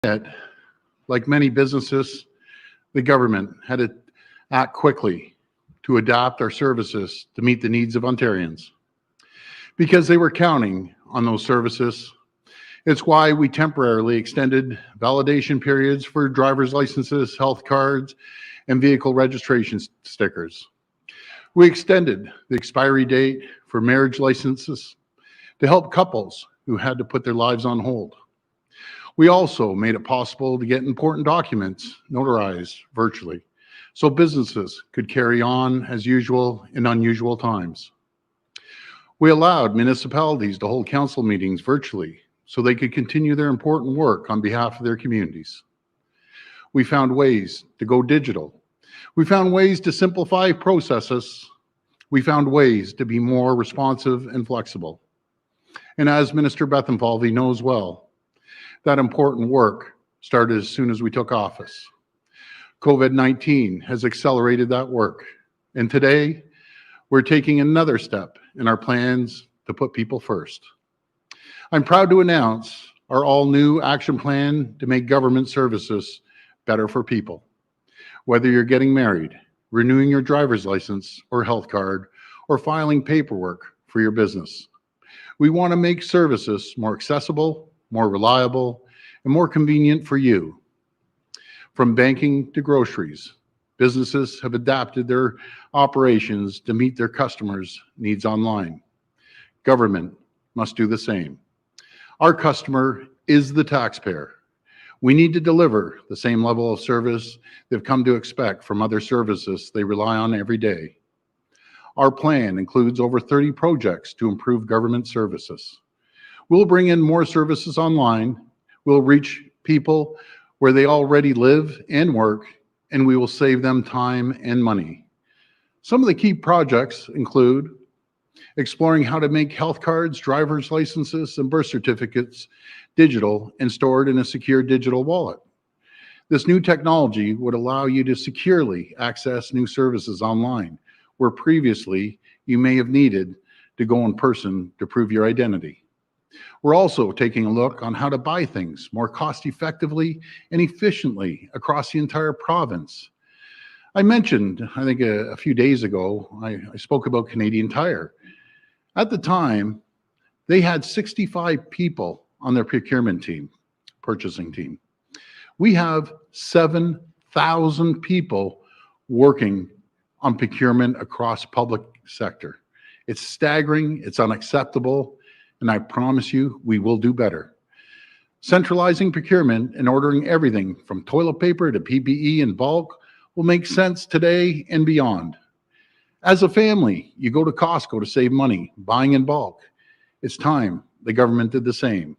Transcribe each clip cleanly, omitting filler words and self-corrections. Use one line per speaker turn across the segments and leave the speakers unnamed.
Yet, like many businesses, the government had to act quickly to adapt our services to meet the needs of Ontarians. Because they were counting on those services, it's why we temporarily extended validation periods for driver's licenses, health cards, and vehicle registration stickers. We extended the expiry date for marriage licenses to help couples who had to put their lives on hold. We also made it possible to get important documents notarized virtually so businesses could carry on as usual in unusual times. We allowed municipalities to hold council meetings virtually so they could continue their important work on behalf of their communities. We found ways to go digital. We found ways to simplify processes. We found ways to be more responsive and flexible. And as Minister Bethlenfalvy knows well, that important work started as soon as we took office. COVID-19 has accelerated that work. And today, we're taking another step in our plans to put people first. I'm proud to announce our all-new action plan to make government services better for people. Whether you're getting married, renewing your driver's license or health card, or filing paperwork for your business, we want to make services more accessible, more reliable, and more convenient for you. From banking to groceries, businesses have adapted their operations to meet their customers' needs online. Government must do the same. Our customer is the taxpayer. We need to deliver the same level of service they've come to expect from other services they rely on every day. Our plan includes over 30 projects to improve government services. We'll bring in more services online, we'll reach people where they already live and work, and we will save them time and money. Some of the key projects include exploring how to make health cards, driver's licenses, and birth certificates digital and stored in a secure digital wallet. This new technology would allow you to securely access new services online, where previously you may have needed to go in person to prove your identity. We're also taking a look on how to buy things more cost effectively and efficiently across the entire province. I mentioned, I think a few days ago, I spoke about Canadian Tire. At the time, they had 65 people on their procurement team, purchasing team. We have 7,000 people working on procurement across public sector. It's staggering, it's unacceptable, and I promise you, we will do better. Centralizing procurement and ordering everything from toilet paper to PPE in bulk will make sense today and beyond. As a family, you go to Costco to save money, buying in bulk. It's time the government did the same.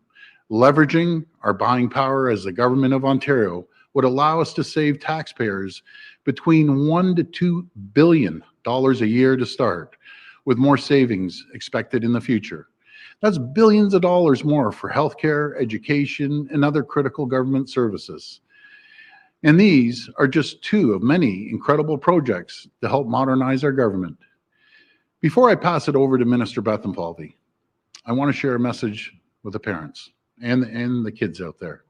Leveraging our buying power as the government of Ontario would allow us to save taxpayers between $1 to $2 billion a year to start, with more savings expected in the future. That's billions of dollars more for healthcare, education, and other critical government services. And these are just two of many incredible projects to help modernize our government. Before I pass it over to Minister Bethlenfalvy, I want to share a message with the parents and the kids out there.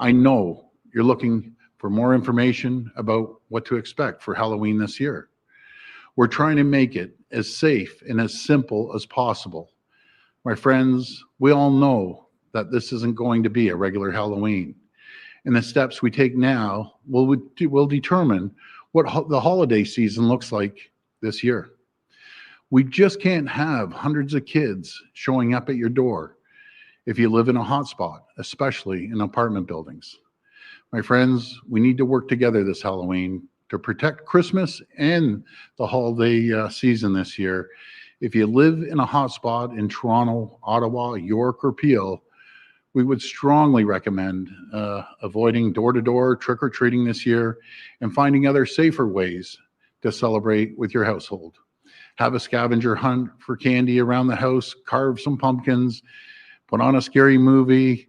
I know you're looking for more information about what to expect for Halloween this year. We're trying to make it as safe and as simple as possible. My friends, we all know that this isn't going to be a regular Halloween, and the steps we take now will determine what the holiday season looks like this year. We just can't have hundreds of kids showing up at your door if you live in a hotspot, especially in apartment buildings. My friends, we need to work together this Halloween to protect Christmas and the holiday season this year. If you live in a hotspot in Toronto, Ottawa, York, or Peel, we would strongly recommend avoiding door-to-door trick-or-treating this year and finding other safer ways to celebrate with your household. Have a scavenger hunt for candy around the house, carve some pumpkins, put on a scary movie,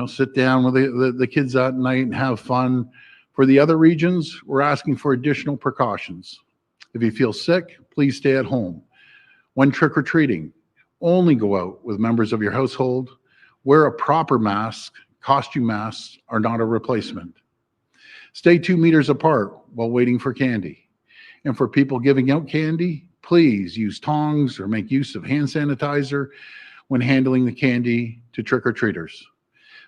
sit down with the kids that night and have fun. For the other regions, we're asking for additional precautions. If you feel sick, please stay at home. When trick-or-treating, only go out with members of your household. Wear a proper mask, Costume masks are not a replacement. Stay 2 meters apart while waiting for candy. And for people giving out candy, please use tongs or make use of hand sanitizer when handling the candy to trick-or-treaters.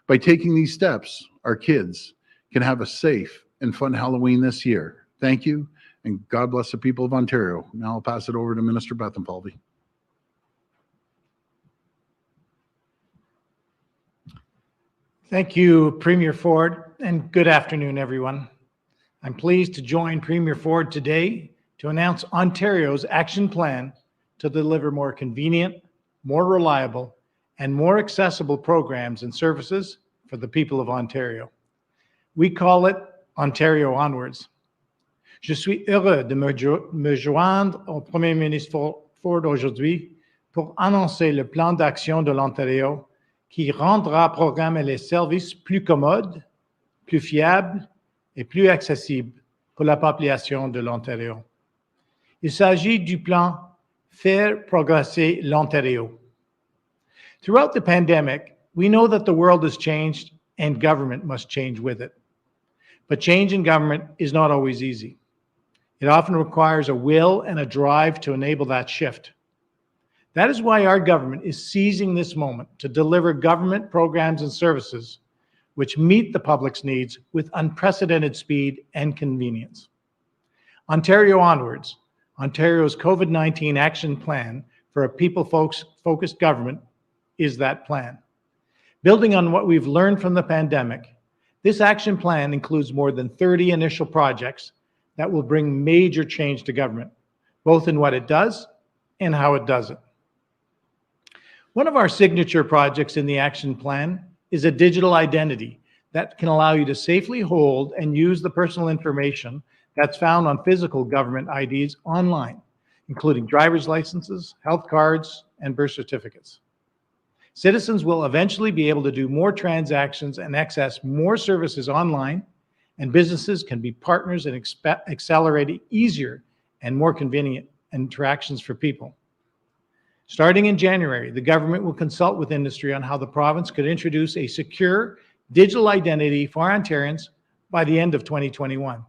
By taking these steps, our kids can have a safe and fun Halloween this year. Thank you, and God bless the people of Ontario. Now I'll pass it over to Minister Bethlenfalvy.
Thank you, Premier Ford, and good afternoon, everyone. I'm pleased to join Premier Ford today to announce Ontario's action plan to deliver more convenient, more reliable, and more accessible programs and services for the people of Ontario. We call it Ontario Onwards. Je suis heureux de me joindre au Premier ministre Ford aujourd'hui pour annoncer le plan d'action de l'Ontario qui rendra programmes et les services plus commodes, plus fiables et plus accessibles pour la population de l'Ontario. Il s'agit du plan Faire progresser l'Ontario. Throughout the pandemic, we know that the world has changed and government must change with it. But change in government is not always easy. It often requires a will and a drive to enable that shift. That is why our government is seizing this moment to deliver government programs and services which meet the public's needs with unprecedented speed and convenience. Ontario Onwards, Ontario's COVID-19 action plan for a people-focused government, is that plan. Building on what we've learned from the pandemic, this action plan includes more than 30 initial projects that will bring major change to government, both in what it does and how it does it. One of our signature projects in the action plan is a digital identity that can allow you to safely hold and use the personal information that's found on physical government IDs online, including driver's licenses, health cards, and birth certificates. Citizens will eventually be able to do more transactions and access more services online, and businesses can be partners in accelerating easier and more convenient interactions for people. Starting in January, the government will consult with industry on how the province could introduce a secure digital identity for Ontarians by the end of 2021,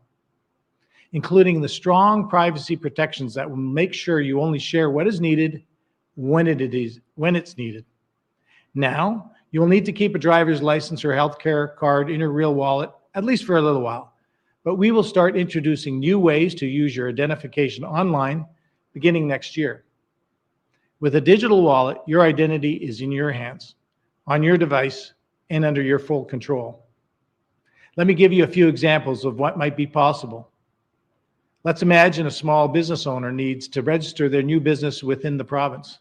including the strong privacy protections that will make sure you only share what is needed when it's needed. Now, you will need to keep a driver's license or healthcare card in your real wallet, at least for a little while, but we will start introducing new ways to use your identification online beginning next year. With a digital wallet, your identity is in your hands, on your device, and under your full control. Let me give you a few examples of what might be possible. Let's imagine a small business owner needs to register their new business within the province.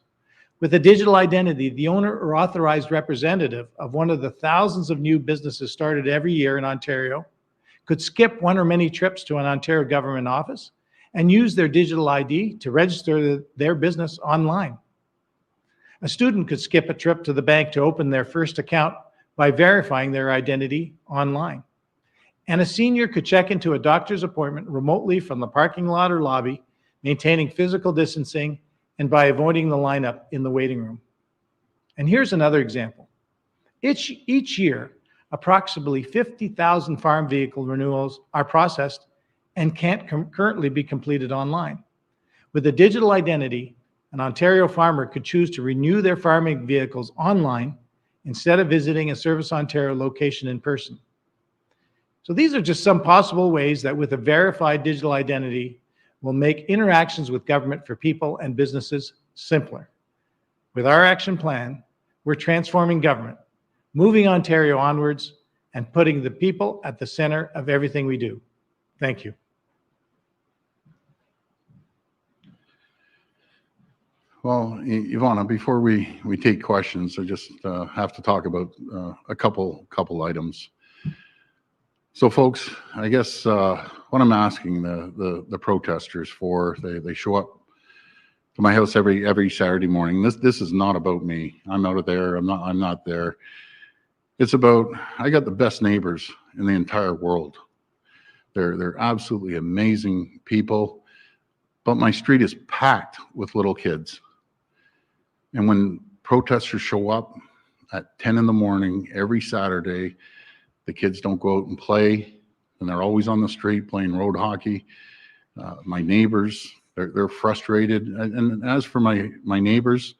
With a digital identity, the owner or authorized representative of one of the thousands of new businesses started every year in Ontario could skip one or many trips to an Ontario government office and use their digital ID to register their business online. A student could skip a trip to the bank to open their first account by verifying their identity online. And a senior could check into a doctor's appointment remotely from the parking lot or lobby, maintaining physical distancing and by avoiding the lineup in the waiting room. And here's another example. Each year, approximately 50,000 farm vehicle renewals are processed and can't currently be completed online. With a digital identity, an Ontario farmer could choose to renew their farming vehicles online instead of visiting a Service Ontario location in person. So these are just some possible ways that with a verified digital identity will make interactions with government for people and businesses simpler. With our action plan, we're transforming government, moving Ontario onwards, and putting the people at the center of everything we do. Thank you.
Well, Ivana, before we take questions, I just have to talk about a couple items. So, folks, I guess what I'm asking the protesters for, they show up to my house every Saturday morning. This is not about me. I'm out of there. I'm not there. It's about, I got the best neighbors in the entire world. They're absolutely amazing people, but my street is packed with little kids. And when protesters show up, at 10 in the morning every Saturday. The kids don't go out and play, and they're always on the street playing road hockey. My neighbors, they're frustrated. And as for my neighbors,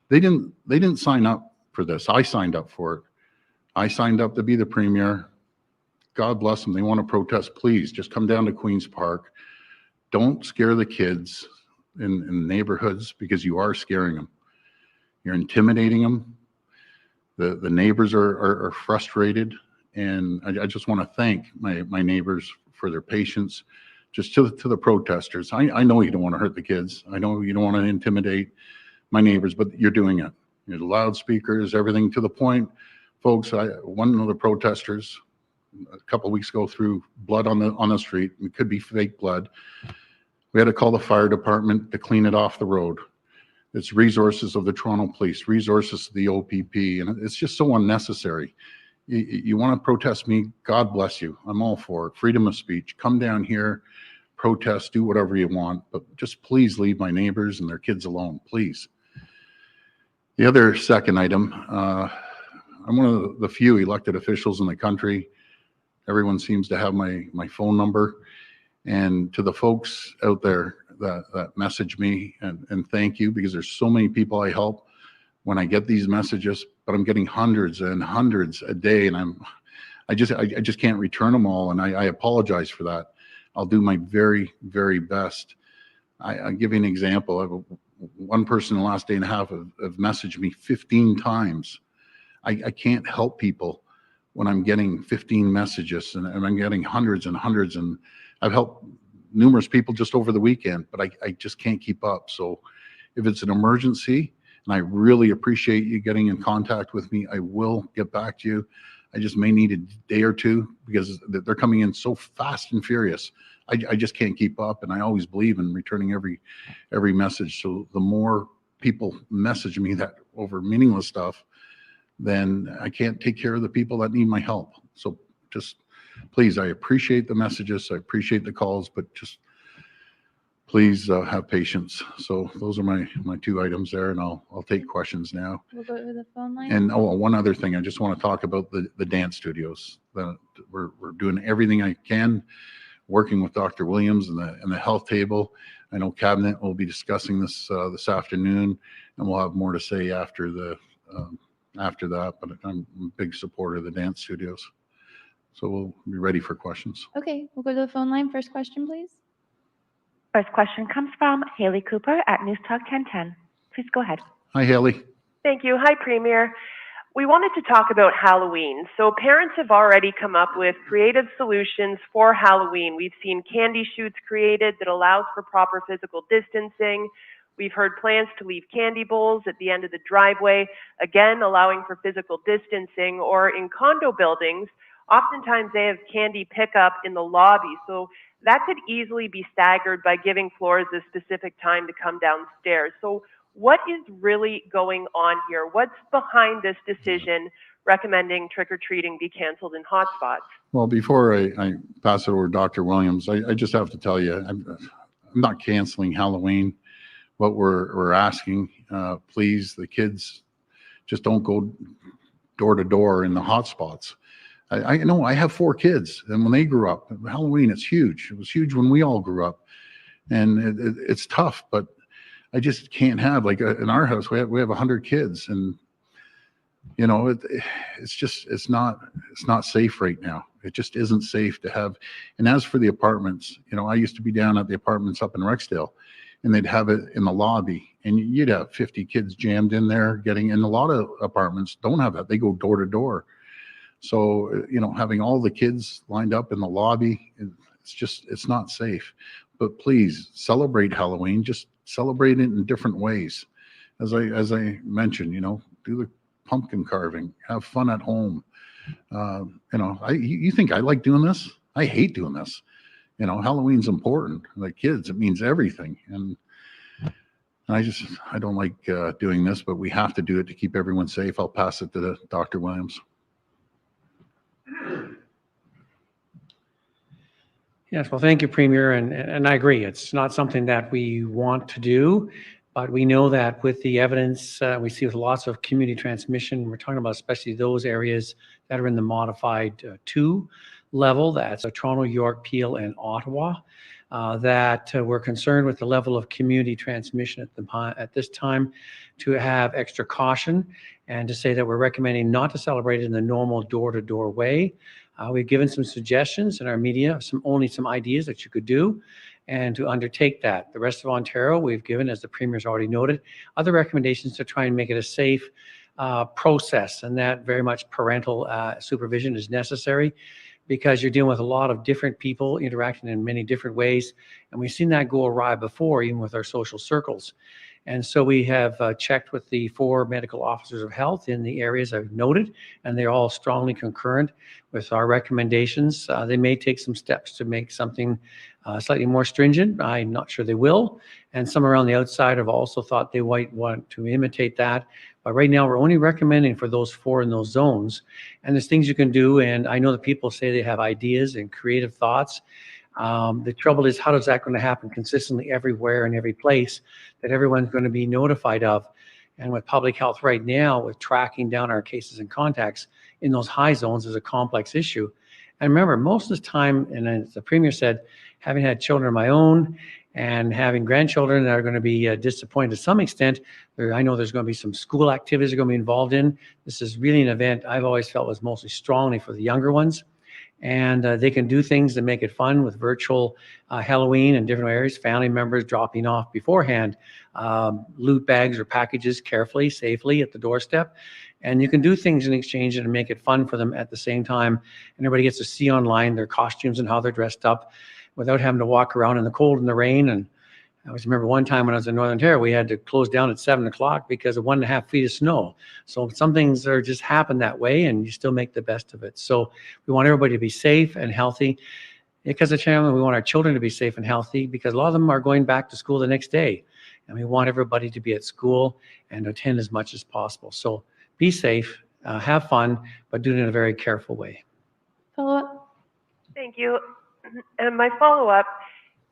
they didn't sign up for this. I signed up for it. I signed up to be the premier. God bless them. They want to protest. Please just come down to Queen's Park. Don't scare the kids in neighborhoods, because you are scaring them. You're intimidating them. The neighbors are frustrated. And I just want to thank my neighbors for their patience. Just to the protesters, I know you don't want to hurt the kids. I know you don't want to intimidate my neighbors, but you're doing it. You know, the loudspeakers, everything, to the point, folks. One of the protesters a couple of weeks ago threw blood on the street. It could be fake blood. We had to call the fire department to clean it off the road. It's resources of the Toronto Police, resources of the OPP, and it's just so unnecessary. You want to protest me? God bless you. I'm all for it. Freedom of speech. Come down here, protest, do whatever you want, but just please leave my neighbors and their kids alone, please. The other second item, I'm one of the few elected officials in the country. Everyone seems to have my phone number. And to the folks out there that message me, and thank you, because there's so many people I help when I get these messages, but I'm getting hundreds and hundreds a day, and I just can't return them all, and I apologize for that. I'll do my very, very best. I'll give you an example. I have one person in the last day and a half have messaged me 15 times. I can't help people when I'm getting 15 messages, and I'm getting hundreds and hundreds, and I've helped numerous people just over the weekend, but I just can't keep up. So if it's an emergency, and I really appreciate you getting in contact with me, I will get back to you. I just may need a day or two, because they're coming in so fast and furious. I just can't keep up, and I always believe in returning every message. So the more people message me that over meaningless stuff, then I can't take care of the people that need my help. So just please, I appreciate the messages, I appreciate the calls, but just please have patience. So those are my two items there, and I'll take questions now.
We'll go to the phone line.
And one other thing, I just want to talk about the dance studios. We're doing everything I can, working with Dr. Williams and the health table. I know Cabinet will be discussing this afternoon, and we'll have more to say after that. But I'm a big supporter of the dance studios. So we'll be ready for questions.
Okay, we'll go to the phone line. First question, please.
First question comes from Haley Cooper at News Talk 1010. Please go ahead.
Hi, Haley.
Thank you. Hi, Premier. We wanted to talk about Halloween. So parents have already come up with creative solutions for Halloween. We've seen candy chutes created that allows for proper physical distancing. We've heard plans to leave candy bowls at the end of the driveway, again, allowing for physical distancing. Or in condo buildings, oftentimes they have candy pickup in the lobby. So that could easily be staggered by giving floors a specific time to come downstairs. So what is really going on here? What's behind this decision recommending trick-or-treating be canceled in hotspots?
Well, before I pass it over to Dr. Williams, I just have to tell you, I'm not canceling Halloween. What we're asking, please, the kids just don't go door to door in the hotspots. I know I have 4 kids, and when they grew up, Halloween, it's huge. It was huge when we all grew up, and it's tough, but I just can't have, like, in our house, we have 100 kids, and you know, it's not safe right now. It just isn't safe to have. And as for the apartments, you know, I used to be down at the apartments up in Rexdale, and they'd have it in the lobby, and you'd have 50 kids jammed in there getting in. A lot of apartments don't have that. They go door to door. So, you know, having all the kids lined up in the lobby, it's not safe. But please celebrate Halloween. Just celebrate it in different ways. As I mentioned, you know, do the pumpkin carving, have fun at home. You know, you think I like doing this? I hate doing this. You know, Halloween's important. Like kids, it means everything. And I don't like doing this, but we have to do it to keep everyone safe. I'll pass it to Dr. Williams.
Yes, well, thank you, Premier, and I agree. It's not something that we want to do. But we know that with the evidence we see with lots of community transmission, we're talking about especially those areas that are in the modified 2 level, that's Toronto, York, Peel, and Ottawa, that we're concerned with the level of community transmission at this time, to have extra caution and to say that we're recommending not to celebrate it in the normal door-to-door way. We've given some suggestions in our media, only some ideas that you could do, and to undertake that. The rest of Ontario, we've given, as the Premier's already noted, other recommendations to try and make it a safe process, and that very much parental supervision is necessary, because you're dealing with a lot of different people interacting in many different ways. And we've seen that go awry before, even with our social circles. And so we have checked with the 4 medical officers of health in the areas I've noted, and they're all strongly concurrent with our recommendations. They may take some steps to make something slightly more stringent. I'm not sure they will. And some around the outside have also thought they might want to imitate that. But right now, we're only recommending for those 4 in those zones. And there's things you can do. And I know that people say they have ideas and creative thoughts. The trouble is, how is that going to happen consistently everywhere in every place that everyone's going to be notified of? And with public health right now, with tracking down our cases and contacts in those high zones is a complex issue. And remember, most of the time, and as the Premier said, having had children of my own and having grandchildren that are going to be disappointed to some extent, I know there's going to be some school activities are going to be involved in. This is really an event I've always felt was mostly strongly for the younger ones. And they can do things to make it fun with virtual Halloween in different areas, family members dropping off beforehand, loot bags or packages carefully, safely at the doorstep. And you can do things in exchange and make it fun for them at the same time. And everybody gets to see online their costumes and how they're dressed up without having to walk around in the cold and the rain. And I always remember one time when I was in Northern Ontario, we had to close down at 7 o'clock because of 1.5 feet of snow. So some things are just happen that way, and you still make the best of it. So we want everybody to be safe and healthy. Because of Chairman, we want our children to be safe and healthy, because a lot of them are going back to school the next day. And we want everybody to be at school and attend as much as possible. So be safe, have fun, but do it in a very careful way.
Follow-up?
Thank you. And my follow-up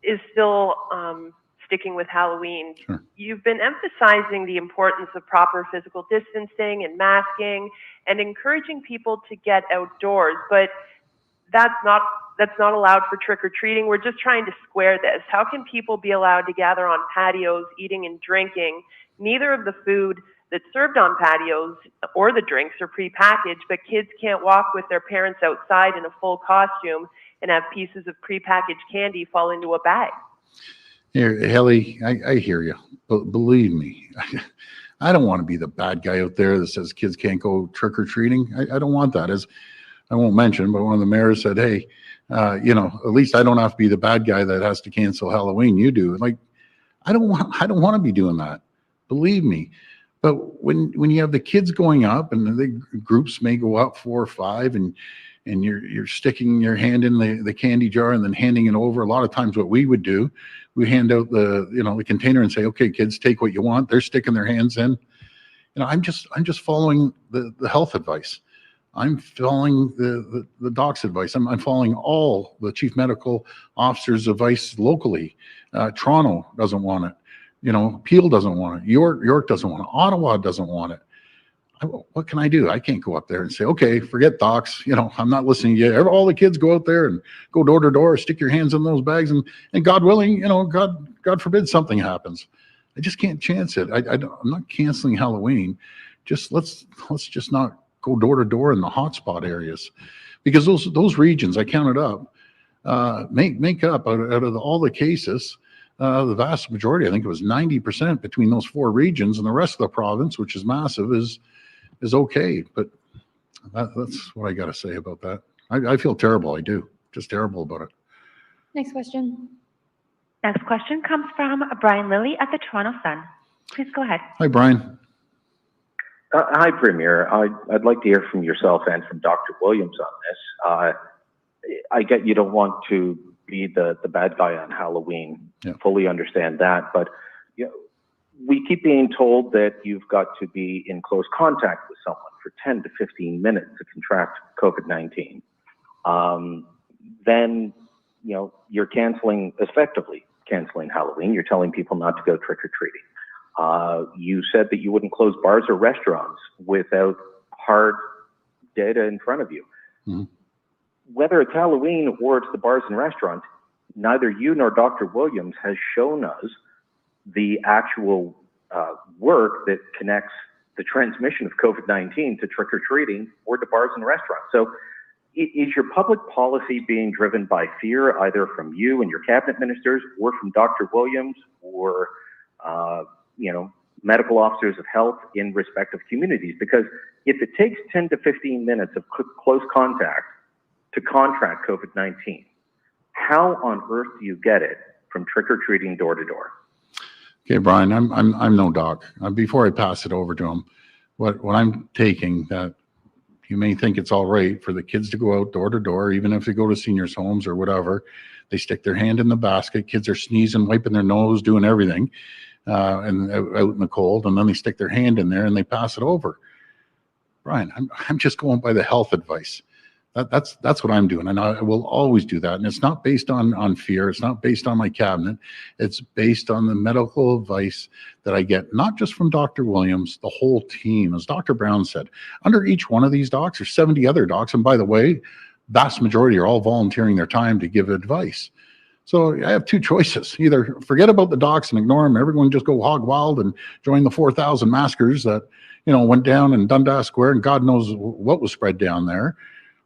is still sticking with Halloween.
Sure.
You've been emphasizing the importance of proper physical distancing and masking and encouraging people to get outdoors, but that's not allowed for trick-or-treating. We're just trying to square this. How can people be allowed to gather on patios, eating and drinking? Neither of the food that's served on patios or the drinks are prepackaged, but kids can't walk with their parents outside in a full costume and have pieces of prepackaged candy fall into a bag.
Here, Haley, I hear you. But believe me, I don't want to be the bad guy out there that says kids can't go trick-or-treating. I don't want that. As I won't mention, but one of the mayors said, hey, at least I don't have to be the bad guy that has to cancel Halloween. You do. Like, I don't want to be doing that. Believe me. But when you have the kids going up, and the groups may go up 4 or 5, and you're sticking your hand in the candy jar and then handing it over. A lot of times what we would do, we hand out the container and say, okay, kids, take what you want. They're sticking their hands in. I'm just following the health advice. I'm following the doc's advice. I'm following all the chief medical officers' advice locally. Toronto doesn't want it. Peel doesn't want it. York doesn't want it. Ottawa doesn't want it. What can I do? I can't go up there and say, okay, forget docs. I'm not listening to you. All the kids go out there and go door to door, stick your hands in those bags, and God willing, God forbid something happens. I just can't chance it. I'm not canceling Halloween. Let's just not go door to door in the hotspot areas, because those regions I counted up make up out of all the cases. The vast majority, I think it was 90% between those 4 regions, and the rest of the province, which is massive, is okay. But that's what I got to say about that. I feel terrible. I do. Just terrible about it.
Next question.
Next question comes from Brian Lilly at the Toronto Sun. Please go ahead.
Hi, Brian.
Hi, Premier. I'd like to hear from yourself and from Dr. Williams on this. I get you don't want to be the bad guy on Halloween.
Yeah.
Fully understand that. But we keep being told that you've got to be in close contact with someone for 10 to 15 minutes to contract COVID-19. Then, you're effectively canceling Halloween. You're telling people not to go trick-or-treating. You said that you wouldn't close bars or restaurants without hard data in front of you.
Mm-hmm.
Whether it's Halloween or it's the bars and restaurants, neither you nor Dr. Williams has shown us the actual work that connects the transmission of COVID-19 to trick-or-treating or to bars and restaurants. So is your public policy being driven by fear, either from you and your cabinet ministers or from Dr. Williams or, medical officers of health in respective communities? Because if it takes 10 to 15 minutes of close contact to contract COVID-19, how on earth do you get it from trick-or-treating door to door?
Okay, Brian, I'm no doc. Before I pass it over to him, what I'm taking that you may think it's all right for the kids to go out door to door, even if they go to seniors' homes or whatever. They stick their hand in the basket. Kids are sneezing, wiping their nose, doing everything, and out in the cold, and then they stick their hand in there and they pass it over. Brian, I'm just going by the health advice. That's what I'm doing, and I will always do that. And it's not based on fear. It's not based on my cabinet. It's based on the medical advice that I get, not just from Dr. Williams, the whole team. As Dr. Brown said, under each one of these docs are 70 other docs, and by the way, vast majority are all volunteering their time to give advice. So I have two choices: either forget about the docs and ignore them, everyone just go hog wild and join the 4,000 maskers that went down in Dundas Square, and God knows what was spread down there.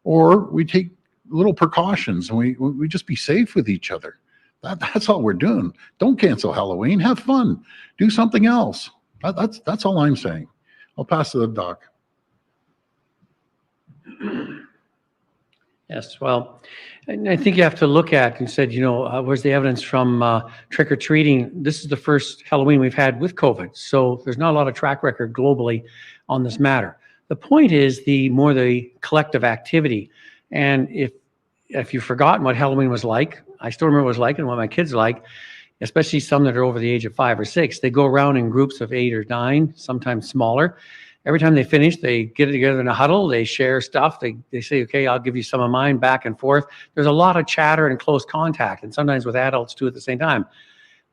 Or we take little precautions and we just be safe with each other. That's all we're doing. Don't cancel Halloween. Have fun. Do something else. That's all I'm saying. I'll pass to the doc.
Yes, well, and I think you have to look at, you said, where's the evidence from trick-or-treating? This is the first Halloween we've had with COVID, so there's not a lot of track record globally on this matter. The point is the collective activity. And if you've forgotten what Halloween was like, I still remember what it was like and what my kids like, especially some that are over the age of 5 or 6. They go around in groups of 8 or 9, sometimes smaller. Every time they finish, they get together in a huddle, they share stuff, they say, okay, I'll give you some of mine, back and forth. There's a lot of chatter and close contact, and sometimes with adults too at the same time.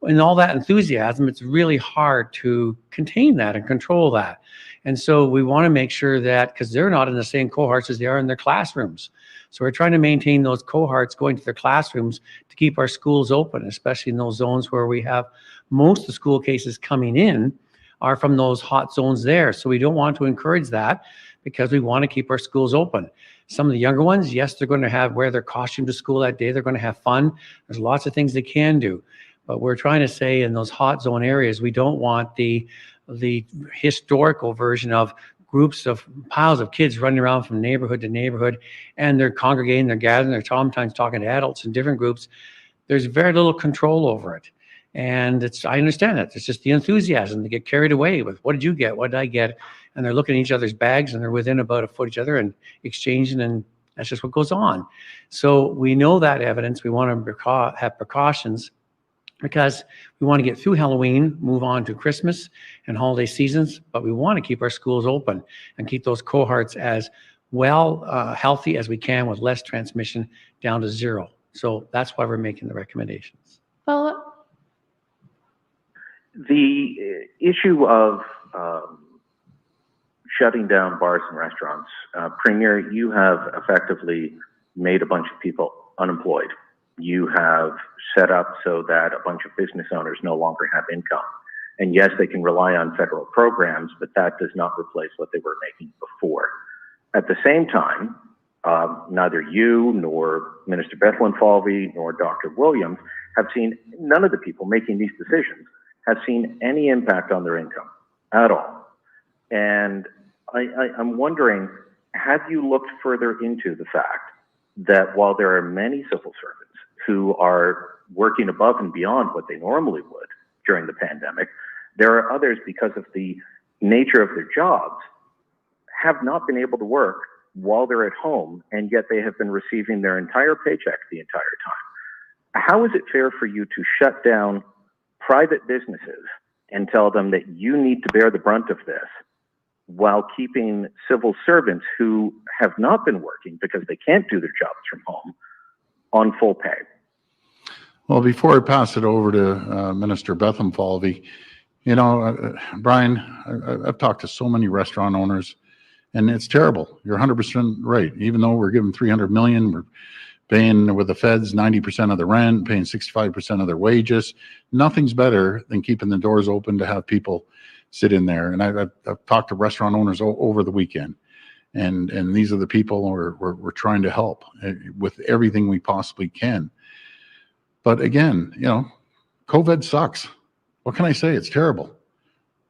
And all that enthusiasm, it's really hard to contain that and control that. And so we want to make sure that, because they're not in the same cohorts as they are in their classrooms. So we're trying to maintain those cohorts going to their classrooms to keep our schools open, especially in those zones where we have most of the school cases coming in are from those hot zones there. So we don't want to encourage that because we want to keep our schools open. Some of the younger ones, yes, they're going to wear their costume to school that day. They're going to have fun. There's lots of things they can do. But we're trying to say in those hot zone areas, we don't want the historical version of groups of piles of kids running around from neighborhood to neighborhood, and they're congregating, they're gathering, they're sometimes talking to adults in different groups. There's very little control over it. And I understand that. It's just the enthusiasm. They get carried away with, what did you get? What did I get? And they're looking at each other's bags, and they're within about a foot of each other and exchanging, and that's just what goes on. So we know that evidence. We want to have precautions, because we want to get through Halloween, move on to Christmas and holiday seasons, but we want to keep our schools open and keep those cohorts as healthy as we can with less transmission down to 0. So that's why we're making the recommendations.
Follow-up?
The issue of shutting down bars and restaurants, Premier, you have effectively made a bunch of people unemployed. You have set up so that a bunch of business owners no longer have income. And yes, they can rely on federal programs, but that does not replace what they were making before. At the same time, neither you nor Minister Bethlenfalvy nor Dr. Williams have seen, none of the people making these decisions have seen any impact on their income at all. And I'm wondering, have you looked further into the fact that while there are many civil servants who are working above and beyond what they normally would during the pandemic, there are others, because of the nature of their jobs, have not been able to work while they're at home, and yet they have been receiving their entire paycheck the entire time. How is it fair for you to shut down private businesses and tell them that you need to bear the brunt of this, while keeping civil servants who have not been working because they can't do their jobs from home on full pay?
Well, before I pass it over to Minister Bethlenfalvy, Brian, I've talked to so many restaurant owners, and it's terrible. You're 100% right. Even though we're giving $300 million, we're paying with the feds 90% of the rent, paying 65% of their wages. Nothing's better than keeping the doors open to have people sit in there. And I've talked to restaurant owners over the weekend, and these are the people we're trying to help with everything we possibly can. But again, COVID sucks. What can I say? It's terrible.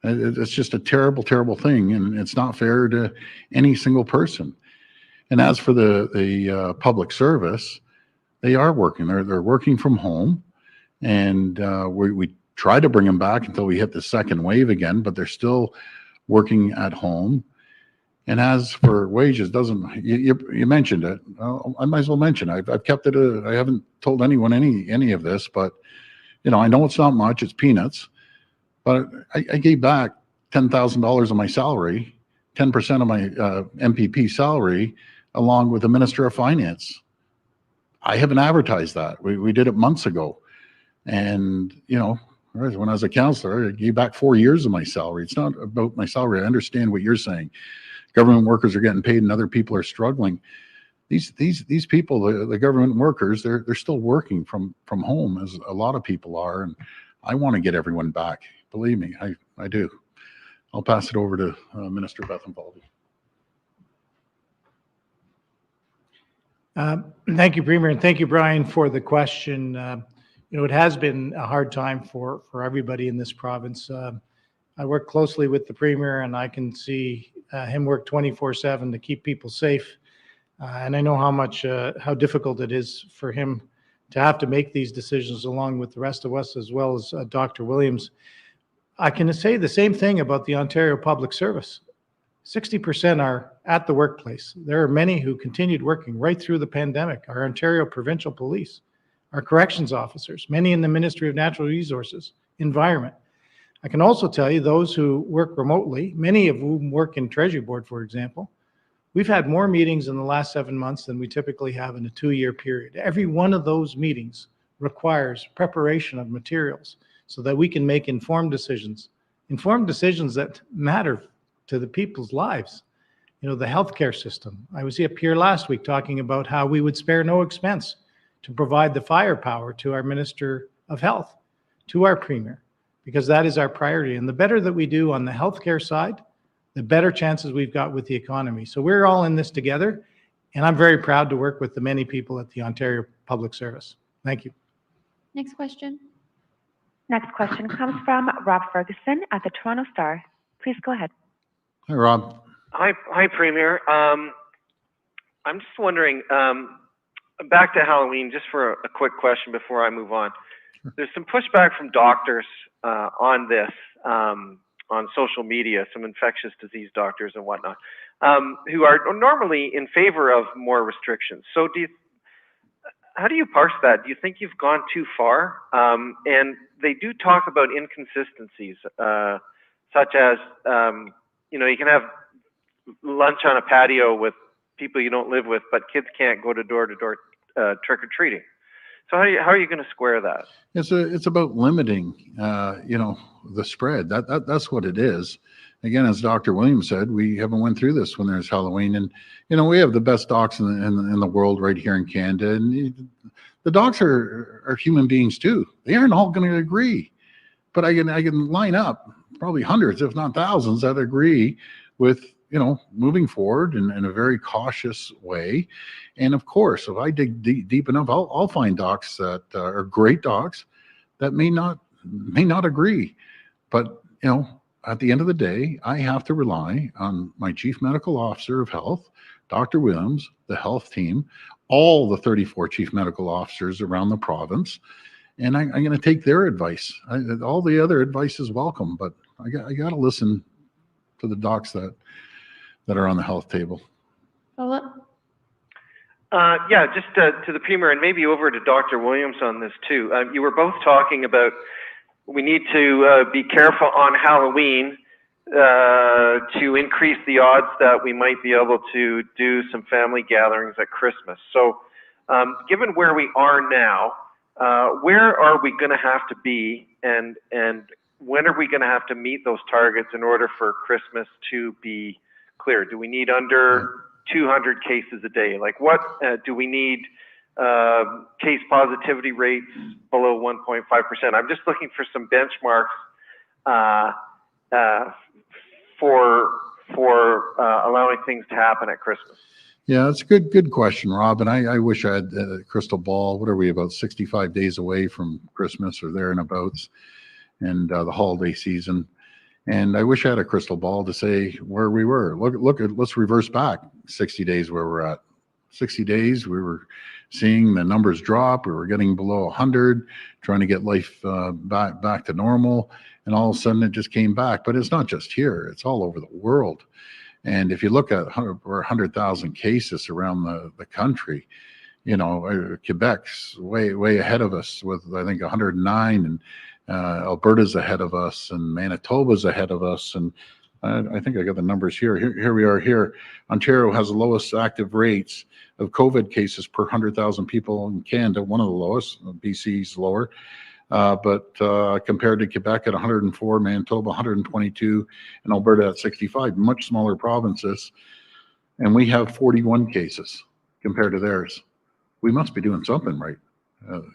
It's just a terrible, terrible thing, and it's not fair to any single person. And as for the public service, they are working. They're working from home, and we try to bring them back until we hit the second wave again, but they're still working at home. And as for wages, you mentioned it. I might as well mention it. I've kept it. I haven't told anyone any of this, but I know it's not much. It's peanuts, but I gave back $10,000 of my salary, 10% of my MPP salary, along with the Minister of Finance. I haven't advertised that. We did it months ago, and when I was a councillor, I gave back 4 years of my salary. It's not about my salary. I understand what you're saying. Government workers are getting paid and other people are struggling. These people, the government workers, they're still working from home, as a lot of people are, and I want to get everyone back. Believe me, I do. I'll pass it over to Minister Bethlenfalvy.
Thank you, Premier, and thank you, Brian, for the question. It has been a hard time for everybody in this province. I work closely with the Premier, and I can see him work 24/7 to keep people safe. And I know how difficult it is for him to have to make these decisions along with the rest of us, as well as Dr. Williams. I can say the same thing about the Ontario Public Service. 60% are at the workplace. There are many who continued working right through the pandemic. Our Ontario Provincial Police, our corrections officers, many in the Ministry of Natural Resources, Environment. I can also tell you those who work remotely, many of whom work in Treasury Board, for example. We've had more meetings in the last 7 months than we typically have in a 2-year period. Every one of those meetings requires preparation of materials so that we can make informed decisions that matter to the people's lives. The healthcare system. I was up here last week talking about how we would spare no expense to provide the firepower to our Minister of Health, to our Premier, because that is our priority. And the better that we do on the healthcare side, the better chances we've got with the economy. So we're all in this together, and I'm very proud to work with the many people at the Ontario Public Service. Thank you.
Next question.
Next question comes from Rob Ferguson at the Toronto Star. Please go ahead.
Hi, Rob.
Hi, Premier. I'm just wondering, back to Halloween, just for a quick question before I move on. Sure. There's some pushback from doctors on this, on social media, some infectious disease doctors and whatnot, who are normally in favor of more restrictions. So how do you parse that? Do you think you've gone too far? And they do talk about inconsistencies, such as, you can have lunch on a patio with people you don't live with, but kids can't go to door-to-door trick-or-treating. So how are you going to square that?
It's about limiting, the spread. That's what it is. Again, as Dr. Williams said, we haven't went through this when there's Halloween, and we have the best docs in the world right here in Canada, and the docs are human beings too. They aren't all going to agree, but I can line up probably hundreds, if not thousands, that agree with moving forward in a very cautious way. And of course, if I dig deep enough, I'll find docs that are great docs that may not agree. But at the end of the day, I have to rely on my Chief Medical Officer of Health, Dr. Williams, the health team, all the 34 Chief Medical Officers around the province, and I'm going to take their advice. All the other advice is welcome, but I got to listen to the docs that are on the health table.
Follow-up?
Yeah, just to the Premier and maybe over to Dr. Williams on this too. You were both talking about we need to be careful on Halloween to increase the odds that we might be able to do some family gatherings at Christmas. So given where we are now, where are we going to have to be and when are we going to have to meet those targets in order for Christmas to be clear? Do we need under 200 cases a day? Like what do we need case positivity rates below 1.5%? I'm just looking for some benchmarks for allowing things to happen at Christmas.
Yeah, that's a good question, Rob. And I wish I had a crystal ball. What are we, about 65 days away from Christmas or there and abouts, and the holiday season? And I wish I had a crystal ball to say where we were. Let's reverse back 60 days where we're at. 60 days, we were seeing the numbers drop. We were getting below 100, trying to get life back to normal. And all of a sudden it just came back. But it's not just here, it's all over the world. And if you look at 100,000 cases around the country, you know, Quebec's way ahead of us with, I think, 109, and Alberta's ahead of us, and Manitoba's ahead of us. And I think I got the numbers here. Here we are here. Ontario has the lowest active rates of COVID cases per 100,000 people in Canada, one of the lowest. BC's lower. But compared to Quebec at 104, Manitoba 122, and Alberta at 65, much smaller provinces. And we have 41 cases compared to theirs. We must be doing something right,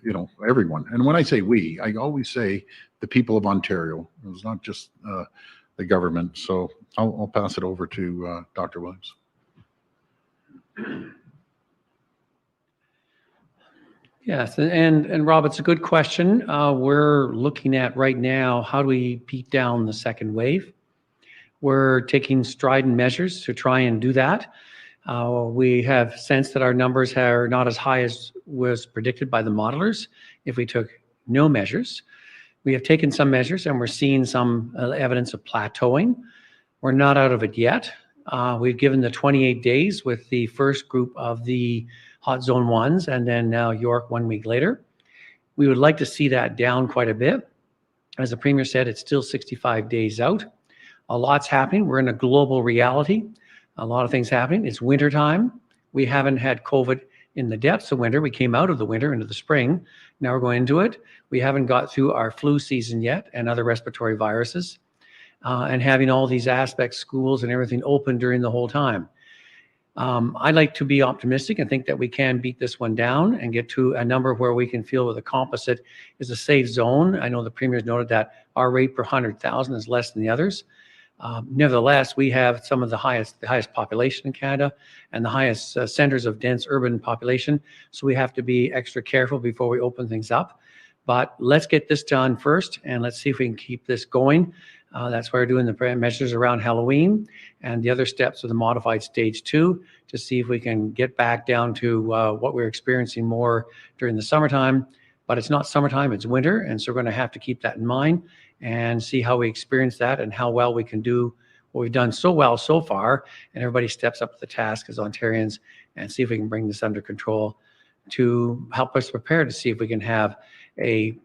you know, everyone. And when I say we, I always say the people of Ontario. It's not just the government. So I'll pass it over to Dr. Williams.
Yes, and Rob, it's a good question. We're looking at right now, how do we beat down the second wave? We're taking strident measures to try and do that. We have sensed that our numbers are not as high as was predicted by the modelers if we took no measures. We have taken some measures and we're seeing some evidence of plateauing. We're not out of it yet. We've given the 28 days with the first group of the hot zone ones, and then now York 1 week later. We would like to see that down quite a bit. As the Premier said, it's still 65 days out. A lot's happening. We're in a global reality. A lot of things happening. It's winter time. We haven't had COVID in the depths of winter. We came out of the winter into the spring. Now we're going into it. We haven't got through our flu season yet and other respiratory viruses. And having all these aspects, schools and everything open during the whole time. I'd like to be optimistic and think that we can beat this one down and get to a number where we can feel that the composite is a safe zone. I know the Premier's noted that our rate per 100,000 is less than the others. Nevertheless, we have some of the highest population in Canada and the highest centers of dense urban population. So we have to be extra careful before we open things up. But let's get this done first, and let's see if we can keep this going. That's why we're doing the measures around Halloween and the other steps of the modified stage 2 to see if we can get back down to what we're experiencing more during the summertime. But it's not summertime, it's winter. And so we're going to have to keep that in mind and see how we experience that and how well we can do what we've done so well so far. And everybody steps up to the task as Ontarians and see if we can bring this under control to help us prepare to see if we can have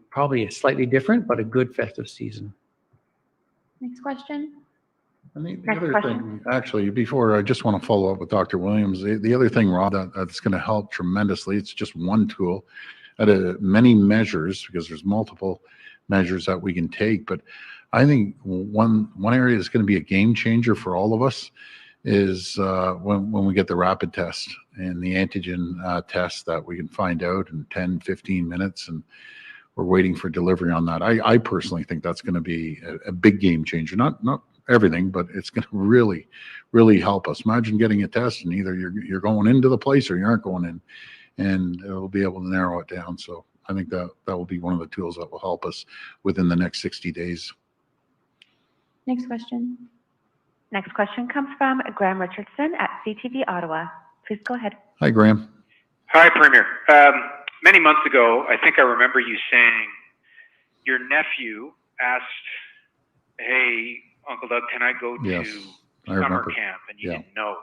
probably a slightly different but a good festive season.
Next question.
And the other thing, actually, before I just want to follow up with Dr. Williams, the other thing, Rob, that's going to help tremendously, it's just one tool out of many measures, because there's multiple measures that we can take. But I think one area that's going to be a game changer for all of us is when we get the rapid test and the antigen test that we can find out in 10, 15 minutes. And we're waiting for delivery on that. I personally think that's going to be a big game changer. Not everything, but it's going to really, really help us. Imagine getting a test and either you're going into the place or you aren't going in, and it'll be able to narrow it down. So I think that will be one of the tools that will help us within the next 60 days.
Next question.
Next question comes from Graham Richardson at CTV Ottawa. Please go ahead.
Hi, Graham.
Hi, Premier. Many months ago, I think I remember you saying your nephew asked, "Hey, Uncle Doug, can I go to summer camp?" And you didn't know.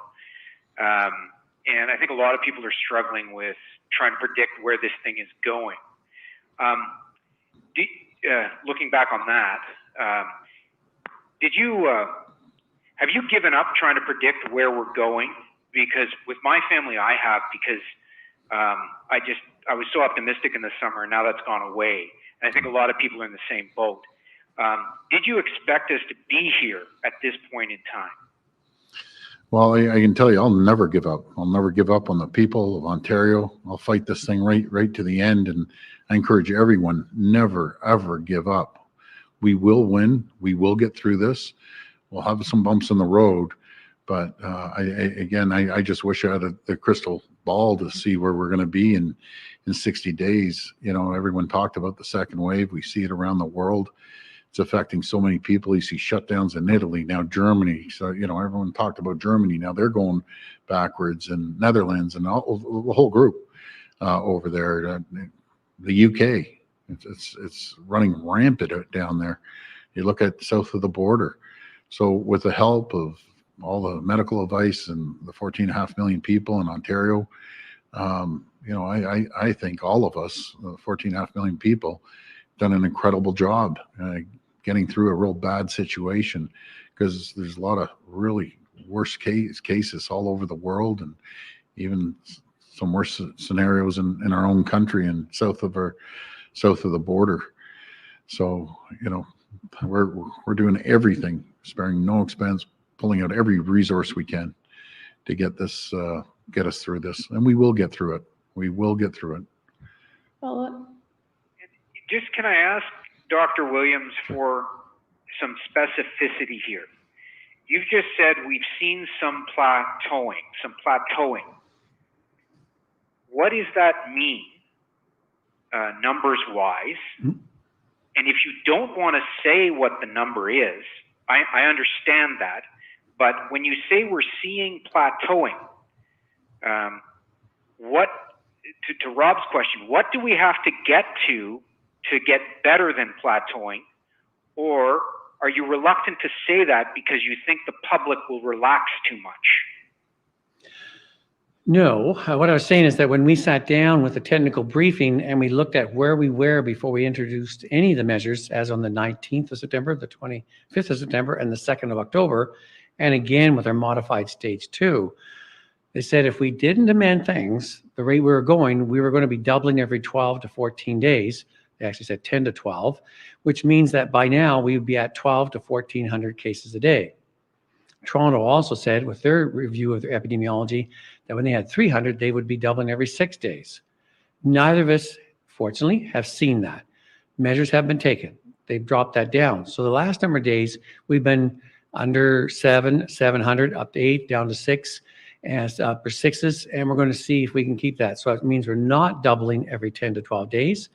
And I think a lot of people are struggling with trying to predict where this thing is going. Looking back on that, have you given up trying to predict where we're going? Because with my family, I have, because I was so optimistic in the summer, and now that's gone away. And I think a lot of people are in the same boat. Did you expect us to be here at this point in time?
Well, I can tell you, I'll never give up. I'll never give up on the people of Ontario. I'll fight this thing right to the end. And I encourage everyone, never, ever give up. We will win. We will get through this. We'll have some bumps in the road. But I just wish I had the crystal ball to see where we're going to be in 60 days. You know, everyone talked about the second wave. We see it around the world. It's affecting so many people. You see shutdowns in Italy, now Germany. So, you know, everyone talked about Germany. Now they're going backwards, and Netherlands and the whole group over there. The UK, it's running rampant down there. You look at south of the border. So with the help of all the medical advice and the 14.5 million people in Ontario, you know, I think all of us, 14.5 million people, done an incredible job getting through a real bad situation, because there's a lot of really worst cases all over the world, and even some worse scenarios in our own country and south of the border. So, you know, we're doing everything, sparing no expense, pulling out every resource we can to get this, get us through this, and we will get through it. We will get through it.
Follow-up.
Just can I ask Dr. Williams for some specificity here? You've just said we've seen some plateauing. What does that mean, numbers-wise? Mm-hmm. And if you don't want to say what the number is, I understand that. But when you say we're seeing plateauing, to Rob's question, what do we have to get get better than plateauing? Or are you reluctant to say that because you think the public will relax too much?
No, what I was saying is that when we sat down with a technical briefing and we looked at where we were before we introduced any of the measures, as on the 19th of September, the 25th of September, and the 2nd of October, and again with our modified stage 2, they said if we didn't amend things the rate we were going to be doubling every 12 to 14 days. They actually said 10 to 12, which means that by now we would be at 12 to 1,400 cases a day. Toronto also said with their review of their epidemiology that when they had 300, they would be doubling every 6 days. Neither of us, fortunately, have seen that. Measures have been taken. They've dropped that down. So the last number of days, we've been under 700, up to 8, down to 6, and for 6s, and we're going to see if we can keep that. So it means we're not doubling every 10 to 12 days.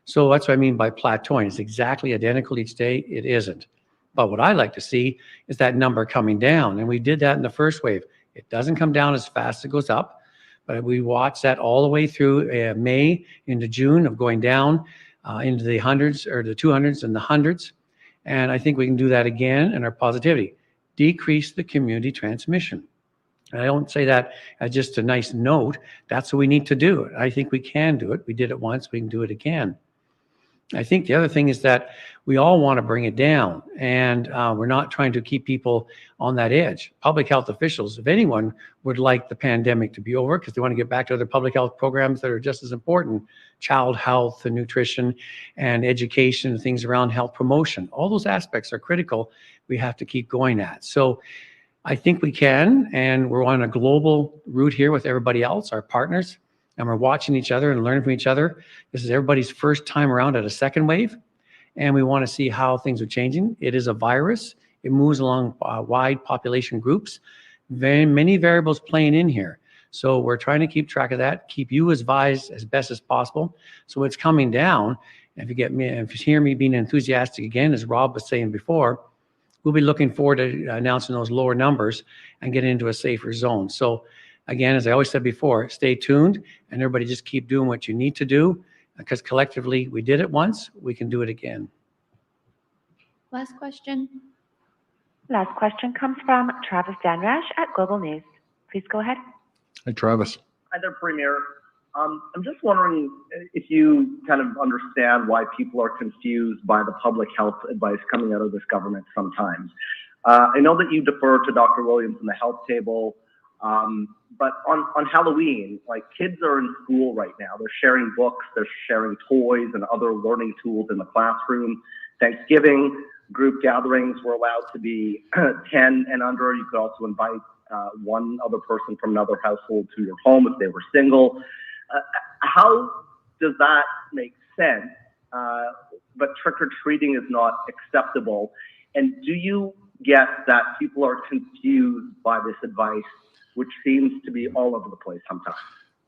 So that's what I mean by plateauing. It's exactly identical each day. It isn't. But what I like to see is that number coming down. And we did that in the first wave. It doesn't come down as fast as it goes up, but we watched that all the way through May into June of going down into the hundreds or the 200s and the hundreds. And I think we can do that again in our positivity. Decrease the community transmission. And I don't say that as just a nice note. That's what we need to do. I think we can do it. We did it once. We can do it again. I think the other thing is that we all want to bring it down, and we're not trying to keep people on that edge. Public health officials, if anyone, would like the pandemic to be over because they want to get back to other public health programs that are just as important: child health and nutrition and education, things around health promotion. All those aspects are critical. We have to keep going at. So I think we can, and we're on a global route here with everybody else, our partners, and we're watching each other and learning from each other. This is everybody's first time around at a second wave, and we want to see how things are changing. It is a virus. It moves along wide population groups. Very many variables playing in here. So we're trying to keep track of that, keep you advised as best as possible. So it's coming down. And if you hear me being enthusiastic again, as Rob was saying before, we'll be looking forward to announcing those lower numbers and getting into a safer zone. So again, as I always said before, stay tuned and everybody just keep doing what you need to do, because collectively we did it once, we can do it again.
Last question.
Last question comes from Travis Danrash at Global News. Please go ahead.
Hi, Travis.
Hi there, Premier. I'm just wondering if you kind of understand why people are confused by the public health advice coming out of this government sometimes. I know that you defer to Dr. Williams in the health table, but on Halloween, like, kids are in school right now. They're sharing books, they're sharing toys and other learning tools in the classroom. Thanksgiving, group gatherings were allowed to be 10 and under. You could also invite one other person from another household to your home if they were single. How does that make sense? But trick-or-treating is not acceptable. And do you get that people are confused by this advice, which seems to be all over the place sometimes?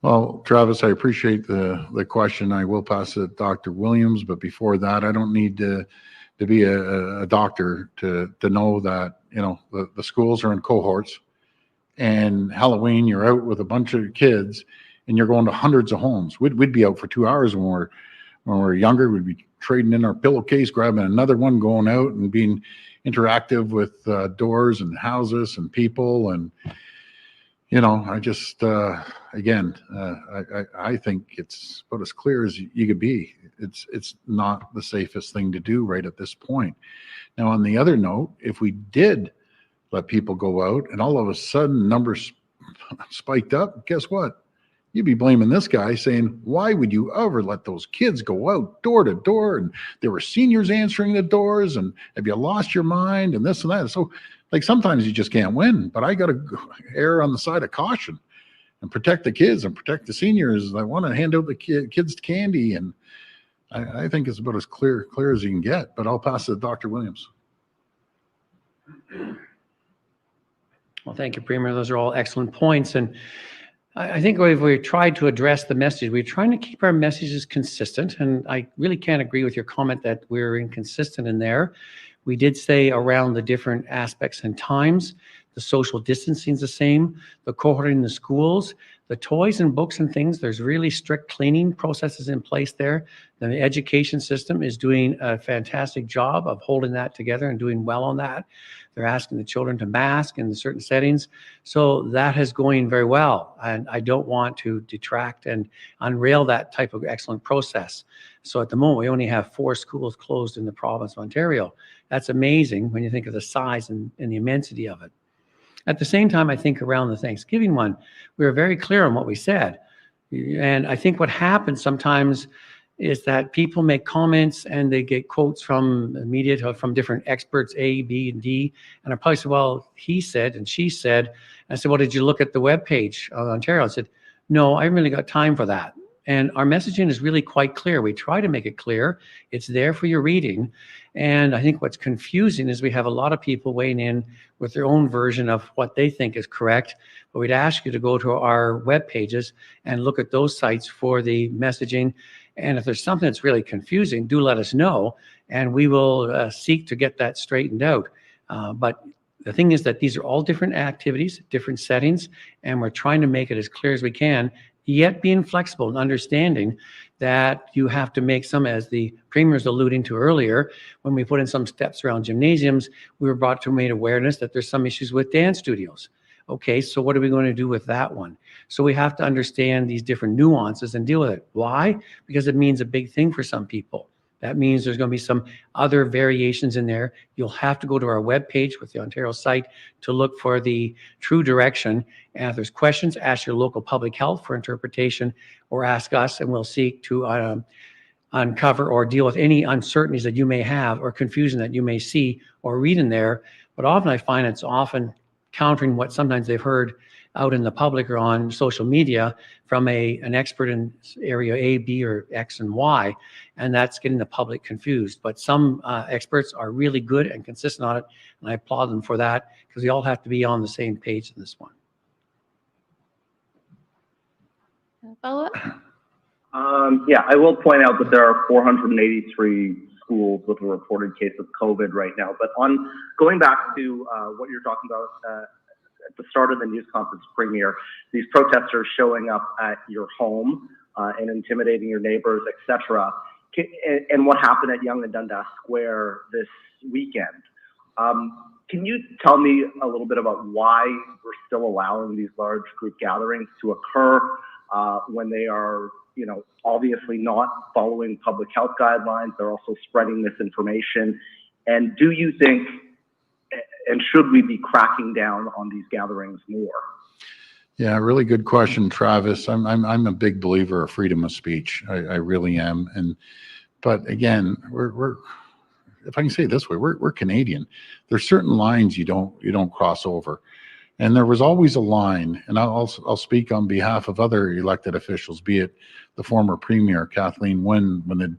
Well, Travis, I appreciate the question. I will pass it to Dr. Williams, but before that, I don't need to be a doctor to know that, the schools are in cohorts, and Halloween, you're out with a bunch of kids and you're going to hundreds of homes. We'd be out for 2 hours when we're younger. We'd be trading in our pillowcase, grabbing another one, going out and being interactive with doors and houses and people. And, I just, again, I think it's about as clear as you could be. It's not the safest thing to do right at this point. Now, on the other note, if we did let people go out and all of a sudden numbers spiked up, guess what? You'd be blaming this guy saying, why would you ever let those kids go out door to door? And there were seniors answering the doors, and have you lost your mind and this and that? So sometimes you just can't win, but I got to err on the side of caution and protect the kids and protect the seniors. I want to hand out the kids candy. And I think it's about as clear as you can get, but I'll pass it to Dr. Williams.
Well, thank you, Premier. Those are all excellent points. And I think we tried to address the message. We're trying to keep our messages consistent. And I really can't agree with your comment that we're inconsistent in there. We did say around the different aspects and times, the social distancing is the same, the cohorting in the schools, the toys and books and things, there's really strict cleaning processes in place there. The education system is doing a fantastic job of holding that together and doing well on that. They're asking the children to mask in certain settings. So that is going very well. And I don't want to detract and unrail that type of excellent process. So at the moment, we only have 4 schools closed in the province of Ontario. That's amazing when you think of the size and the immensity of it. At the same time, I think around the Thanksgiving one, we were very clear on what we said. And I think what happens sometimes is that people make comments and they get quotes from the media, from different experts, A, B, and D. And I probably said, well, he said and she said. And I said, well, did you look at the webpage of Ontario? I said, no, I haven't really got time for that. And our messaging is really quite clear. We try to make it clear. It's there for your reading. And I think what's confusing is we have a lot of people weighing in with their own version of what they think is correct. But we'd ask you to go to our web pages and look at those sites for the messaging. And if there's something that's really confusing, do let us know, and we will seek to get that straightened out. But the thing is that these are all different activities, different settings, and we're trying to make it as clear as we can, yet being flexible and understanding that you have to make some, as the Premier was alluding to earlier, when we put in some steps around gymnasiums, we were brought to made awareness that there's some issues with dance studios. Okay, so what are we going to do with that one? So we have to understand these different nuances and deal with it. Why? Because it means a big thing for some people. That means there's going to be some other variations in there. You'll have to go to our webpage with the Ontario site to look for the true direction. And if there's questions, ask your local public health for interpretation, or ask us, and we'll seek to uncover or deal with any uncertainties that you may have or confusion that you may see or read in there. But often I find it's often countering what sometimes they've heard out in the public or on social media from an expert in area A, B, or X and Y, and that's getting the public confused. But some experts are really good and consistent on it, and I applaud them for that, because we all have to be on the same page in this one.
Follow-up?
Yeah, I will point out that there are 483 schools with a reported case of COVID right now. But on going back to what you're talking about at the start of the news conference, Premier, these protesters showing up at your home and intimidating your neighbors, etc., and what happened at Yonge and Dundas Square this weekend. Can you tell me a little bit about why we're still allowing these large group gatherings to occur when they are, obviously not following public health guidelines? They're also spreading misinformation. And do you think, and should we be cracking down on these gatherings more?
Yeah, really good question, Travis. I'm a big believer of freedom of speech. I really am. But again, we're if I can say it this way, we're Canadian. There's certain lines you don't cross over. And there was always a line, and I'll speak on behalf of other elected officials, be it the former Premier, Kathleen Wynne, when the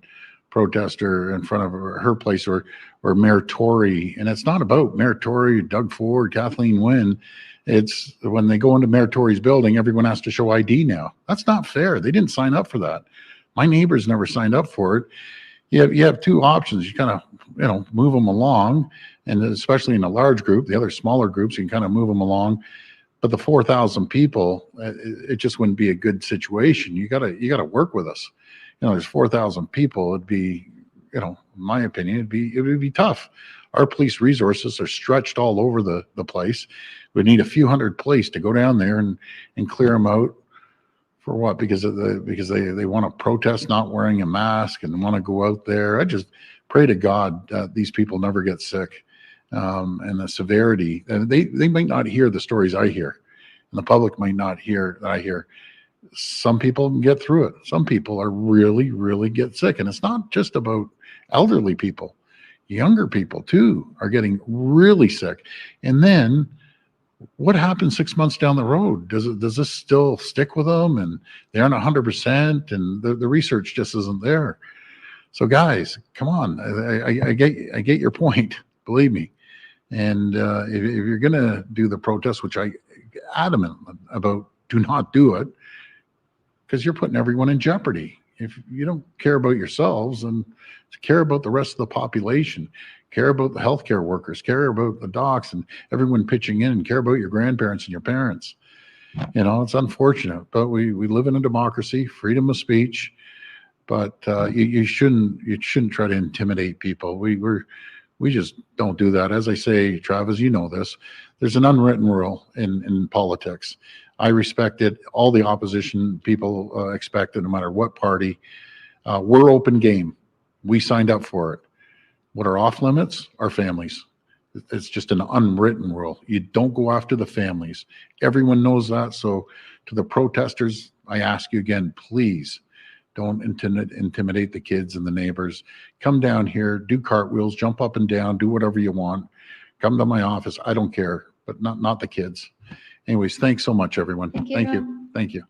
protester in front of her place, or Mayor Tory. And it's not about Mayor Tory, Doug Ford, Kathleen Wynne. It's when they go into Mayor Tory's building, everyone has to show ID now. That's not fair. They didn't sign up for that. My neighbors never signed up for it. You have two options. You kind of, move them along, and especially in a large group, the other smaller groups, you can kind of move them along. But the 4,000 people, it just wouldn't be a good situation. You gotta work with us. There's 4,000 people. It'd be, in my opinion, it would be tough. Our police resources are stretched all over the place. We need a few hundred police to go down there and clear them out. For what? Because they want to protest not wearing a mask and want to go out there. I just pray to God that these people never get sick, and the severity. And they might not hear the stories I hear, and the public might not hear that I hear. Some people can get through it. Some people are really, really get sick, and it's not just about elderly people. Younger people too are getting really sick, and then. What happens 6 months down the road? Does this still stick with them, and they aren't 100%, and the research just isn't there? So guys, come on. I get your point, believe me. And if you're going to do the protest, which I adamant about, do not do it, because you're putting everyone in jeopardy. If you don't care about yourselves, and care about the rest of the population, care about the healthcare workers, care about the docs and everyone pitching in, and care about your grandparents and your parents. It's unfortunate, but we live in a democracy, freedom of speech, but you shouldn't try to intimidate people. We just don't do that. As I say, Travis, you know this, there's an unwritten rule in politics. I respect it. All the opposition people expect it, no matter what party. We're open game. We signed up for it. What are off limits? Our families. It's just an unwritten rule. You don't go after the families. Everyone knows that. So to the protesters, I ask you again, please don't intimidate the kids and the neighbors. Come down here, do cartwheels, jump up and down, do whatever you want. Come to my office. I don't care, but not the kids. Anyways, thanks so much, everyone.
Thank you,
Thank you.
everyone.
Thank you.